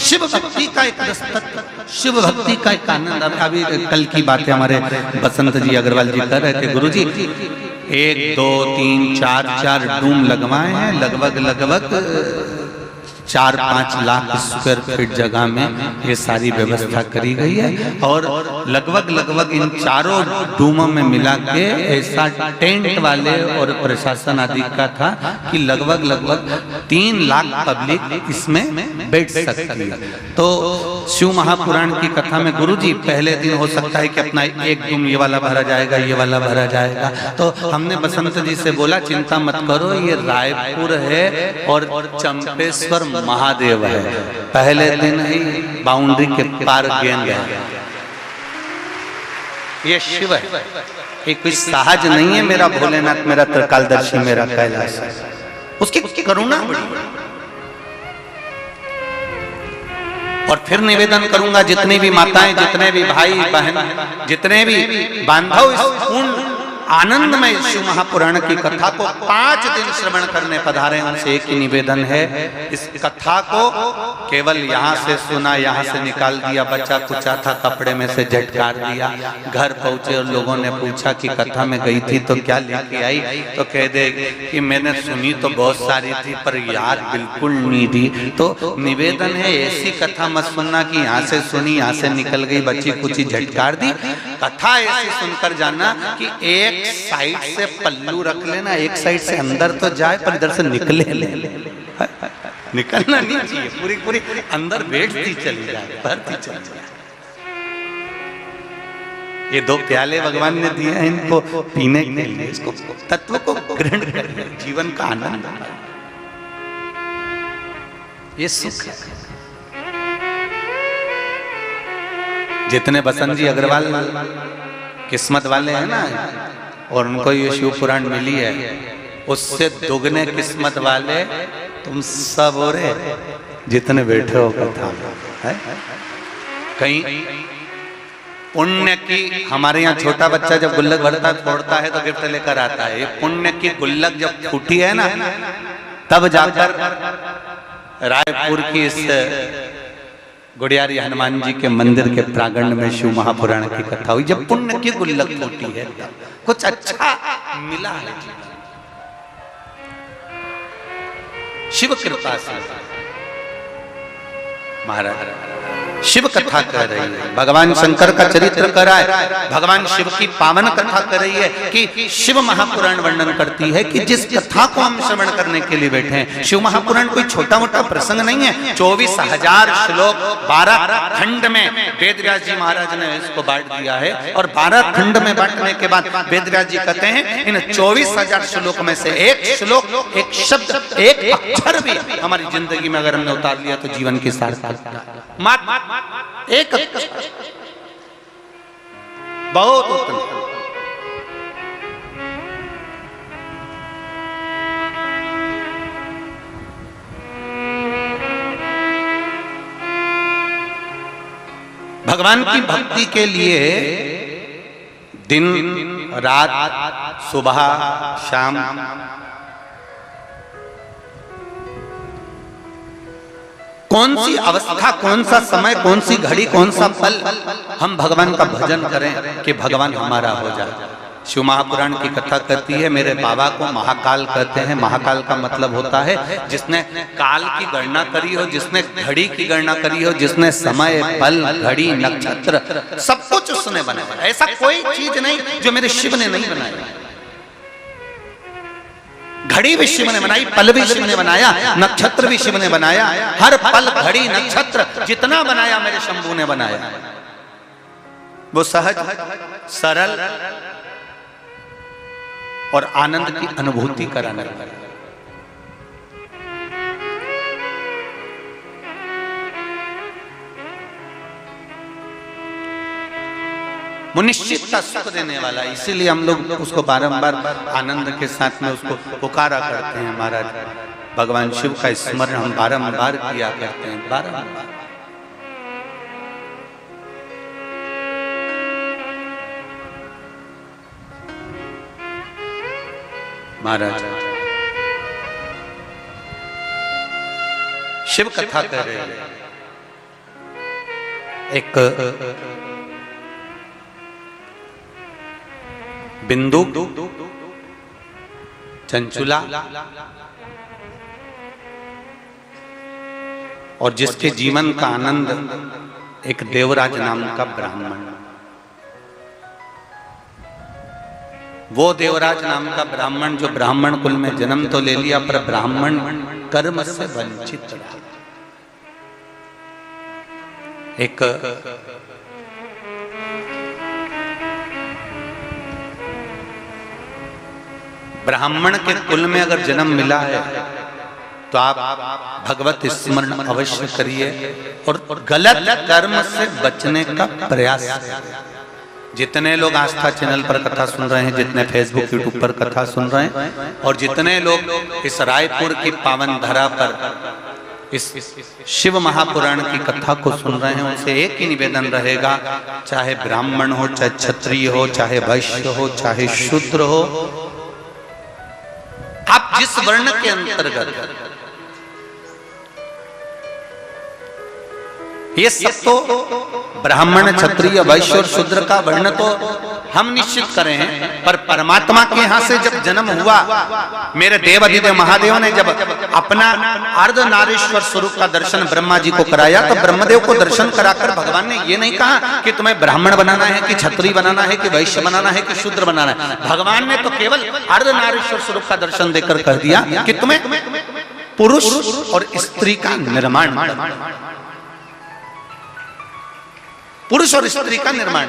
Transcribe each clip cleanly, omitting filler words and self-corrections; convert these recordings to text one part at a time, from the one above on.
शिव भक्ति का एक रसतत्व, शिव भक्ति का एक आनंद। अभी कल की बात है, हमारे बसंत जी अग्रवाल जी कर रहे थे, गुरु जी 1 2 3 4 डूम लगवाए हैं, लगभग 4-5 लाख स्क्वायर फीट जगह में ये सारी व्यवस्था करी गई है। और लगभग इन चारों डूमों में मिला के ऐसा टेंट वाले और प्रशासन आदि का था कि लगभग 3 लाख पब्लिक इसमें बैठ सकती है। तो शिव महापुराण की कथा में गुरुजी पहले दिन हो सकता है कि अपना एक डूम ये वाला भरा जाएगा, ये वाला भरा जाएगा। तो हमने बसंत जी से बोला चिंता मत करो, ये रायपुर है और चंपेश्वर महादेव है, पहले दिन ही बाउंड्री के पार गेंद है। ये शिव है, ये कोई सहज नहीं है मेरा भोलेनाथ, मेरा त्रिकालदर्शी, मेरा कैलाश है। उसकी करुणा बड़ी। और फिर निवेदन करूंगा जितनी भी माताएं, जितने भी भाई बहन, जितने भी बांधव इस पूर्ण आनंद में शिव महापुराण की कथा को 5 दिन श्रवण करने पधारे, उनसे एक ही निवेदन है, इस कथा को केवल यहाँ से सुना, यहाँ से निकाल दिया, बच्चा कुचा था कपड़े में से झटकार दिया, घर पहुंचे और लोगों ने पूछा कि कथा में गई थी तो क्या लेके आई, तो कह दे कि मैंने सुनी तो बहुत सारी थी पर याद बिल्कुल नहीं थी। तो निवेदन है ऐसी कथा मत सुनना कि यहाँ से सुनी, यहाँ से निकल गई, बच्ची कुची झटकार दी। कथा ऐसी सुनकर जाना कि एक साइड से पल्लू रख लेना, एक साइड से अंदर तो जाए पर इधर से निकले निकलना नहीं चाहिए, पूरी अंदर बैठती चली जाए, भरती चली जाए। ये 2 प्याले भगवान ने दिए हैं इनको पीने के लिए, इसको तत्व को ग्रहण कर जीवन का आनंद, ये सुख है। जितने बसंत जी अग्रवाल किस्मत वाले हैं ना, और उनको ये शिव पुराण मिली है, उससे दोगुने किस्मत वाले तुम सब हो रहे जितने बैठे हो कथा है। कहीं पुण्य की, हमारे यहाँ छोटा बच्चा जब गुल्लक भरता फोड़ता है तो गिफ्ट लेकर आता है, ये पुण्य की गुल्लक जब फूटी है ना, तब जाकर रायपुर की इस गुड़ियारी हनुमान जी के मंदिर के प्रांगण में शिव महापुराण की कथा हुई। जब पुण्य की गुल्लक फूटी है कुछ अच्छा मिला है शिव कृपा से। महाराज शिव कथा कर रही है, भगवान शंकर का चरित्र कर रहा है, भगवान शिव की पावन कथा कर रही है कि शिव महापुराण वर्णन करती है कि जिस कथा को हम श्रवण करने के लिए बैठे हैं, शिव महापुराण कोई छोटा मोटा प्रसंग नहीं है। 24,000 श्लोक 12 खंड में वेदव्यास जी महाराज ने इसको बांट दिया है, और 12 खंड में बांटने के बाद वेदव्यास जी कहते हैं इन 24,000 श्लोक में से एक श्लोक, एक शब्द, एक अक्षर भी हमारी जिंदगी में अगर हमने उतार लिया तो जीवन की सार्थकता एक बहुत उत्तम। भगवान की भक्ति के लिए दिन रात, सुबह शाम, कौन सी अवस्था, कौन सा समय, कौन सी घड़ी, कौन सा पल हम भगवान का भजन करें कि भगवान हमारा हो जाए। शिव महापुराण की कथा कहती है, मेरे बाबा को महाकाल कहते हैं। महाकाल का मतलब होता है जिसने काल की गणना करी हो, जिसने घड़ी की गणना करी हो, जिसने समय, पल, घड़ी, नक्षत्र सब कुछ उसने बनाया। ऐसा कोई चीज नहीं जो मेरे शिव ने नहीं बनाया। घड़ी भी शिव ने बनाई, पल भी शिव ने बनाया, नक्षत्र भी शिव ने बनाया। हर पल, घड़ी, नक्षत्र जितना बनाया मेरे शंभू ने बनाया। वो सहज, सरल और आनंद की अनुभूति कराने वाला। वो निश्चित का सुख देने वाला, इसीलिए हम लोग उसको बारंबार आनंद के साथ में उसको पुकारा करते हैं। महाराज भगवान शिव का स्मरण हम बारंबार किया करते हैं, बारंबार। महाराज शिव कथा कर रहे हैं, एक बिंदु, चंचुला और जिसके जीवन का आनंद एक देवराज नाम का ब्राह्मण। वो देवराज नाम का ब्राह्मण जो ब्राह्मण कुल में जन्म तो ले लिया पर ब्राह्मण कर्म से वंचित रहा। एक ब्राह्मण के कुल में अगर जन्म मिला है तो आप भगवत स्मरण अवश्य करिए और गलत कर्म से बचने का प्रयास। जितने लोग आस्था चैनल पर कथा सुन रहे हैं, जितने फेसबुक यूट्यूब पर कथा सुन रहे हैं और जितने लोग इस रायपुर की पावन धरा पर इस शिव महापुराण की कथा को सुन रहे हैं, उनसे एक ही निवेदन रहेगा, चाहे ब्राह्मण हो, चाहे क्षत्रिय हो, चाहे वैश्य हो, चाहे शूद्र हो, आप जिस वर्ण के अंतर्गत, ये सब तो ब्राह्मण, क्षत्रिय, वैश्य और शूद्र का वर्ण तो हम निश्चित करें हैं, पर परमात्मा के यहां से जब जन्म हुआ, मेरे देव अधिदेव महादेव ने जब अपना अर्धनारीश्वर स्वरूप का दर्शन ब्रह्मा जी को कराया, तो ब्रह्मदेव को दर्शन कराकर भगवान ने ये नहीं कहा कि तुम्हें ब्राह्मण बनाना है कि क्षत्रिय बनाना है कि वैश्य बनाना है कि शूद्र बनाना है। भगवान ने तो केवल अर्धनारीश्वर स्वरूप का दर्शन देकर कह दिया कि तुम्हें पुरुष और स्त्री का निर्माण, पुरुष और स्त्री का निर्माण।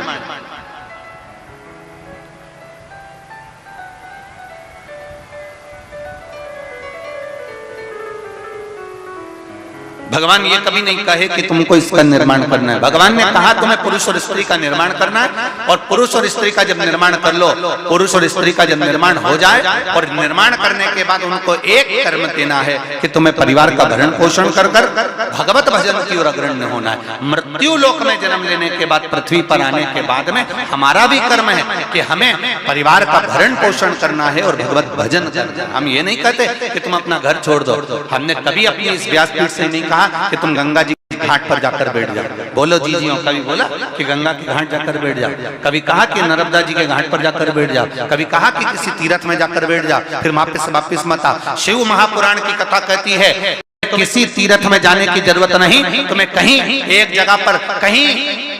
भगवान ये कभी नहीं कहे कि तुमको इसका निर्माण करना है। भगवान ने कहा तुम्हें पुरुष और स्त्री का निर्माण करना है, और पुरुष और स्त्री का जब निर्माण कर लो, पुरुष और स्त्री का जब निर्माण हो जाए और निर्माण करने के बाद उनको एक कर्म देना है कि तुम्हें परिवार का भरण पोषण कर कर भगवत भजन की ओर अग्रणी होना है। मृत्यु लोक में जन्म लेने के बाद, पृथ्वी पर आने के बाद में हमारा भी कर्म है कि हमें परिवार का भरण पोषण करना है और भगवत भजन करना है। हम ये नहीं कहते कि तुम अपना घर छोड़ दो। हमने कभी अपनी इस व्यासपीठ से नहीं कहा कि तुम गंगा जी के घाट पर जाकर बैठ जाओ। बोलो जी जी। कभी बोला कि गंगा के घाट जाकर बैठ जाओ, कभी कहा कि नर्मदा जी के घाट पर जाकर बैठ जाओ, कभी कहा कि किसी तीर्थ में जाकर बैठ जाओ, फिर वापिस मत आओ। शिव महापुराण की कथा कहती है किसी तीर्थ में जाने की जरूरत नहीं, तुम्हें कहीं एक जगह पर कहीं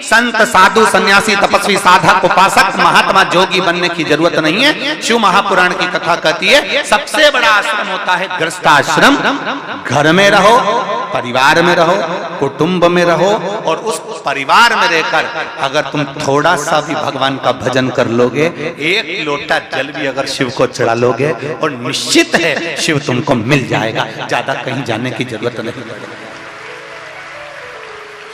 संत, साधु, सन्यासी, तपस्वी, साधक, उपासक, महात्मा, जोगी बनने की जरूरत नहीं है। शिव महापुराण की कथा कहती है सबसे बड़ा आश्रम होता है गृहस्थाश्रम। घर में रहो, परिवार में रहो, कुटुंब में रहो, और उस परिवार में रहकर अगर तुम थोड़ा सा भी भगवान का भजन कर लोगे, एक लोटा जल भी अगर शिव को चढ़ा लोगे, और निश्चित है शिव तुमको मिल जाएगा, ज्यादा कहीं जाने की जरूरत नहीं।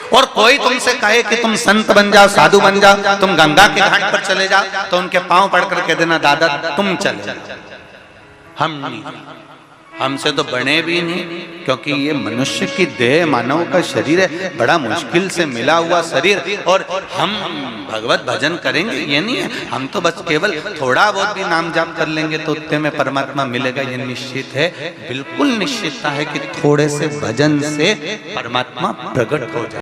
और कोई तुमसे कहे कि तुम संत बन जाओ, साधु बन जाओ, तुम गंगा के घाट पर चले जाओ, तो उनके पांव पड़कर कह देना दादा तुम चले जाओ, हम नहीं, हमसे तो बने भी नहीं, क्योंकि ये मनुष्य की देह, मानव का शरीर है, बड़ा मुश्किल से मिला हुआ शरीर, और हम भगवत भजन करेंगे ये नहीं है। हम तो बस केवल थोड़ा बहुत भी नाम जाप कर लेंगे तो उतने में परमात्मा मिलेगा, ये निश्चित है। बिल्कुल निश्चितता है कि थोड़े से भजन से परमात्मा प्रकट हो जाए।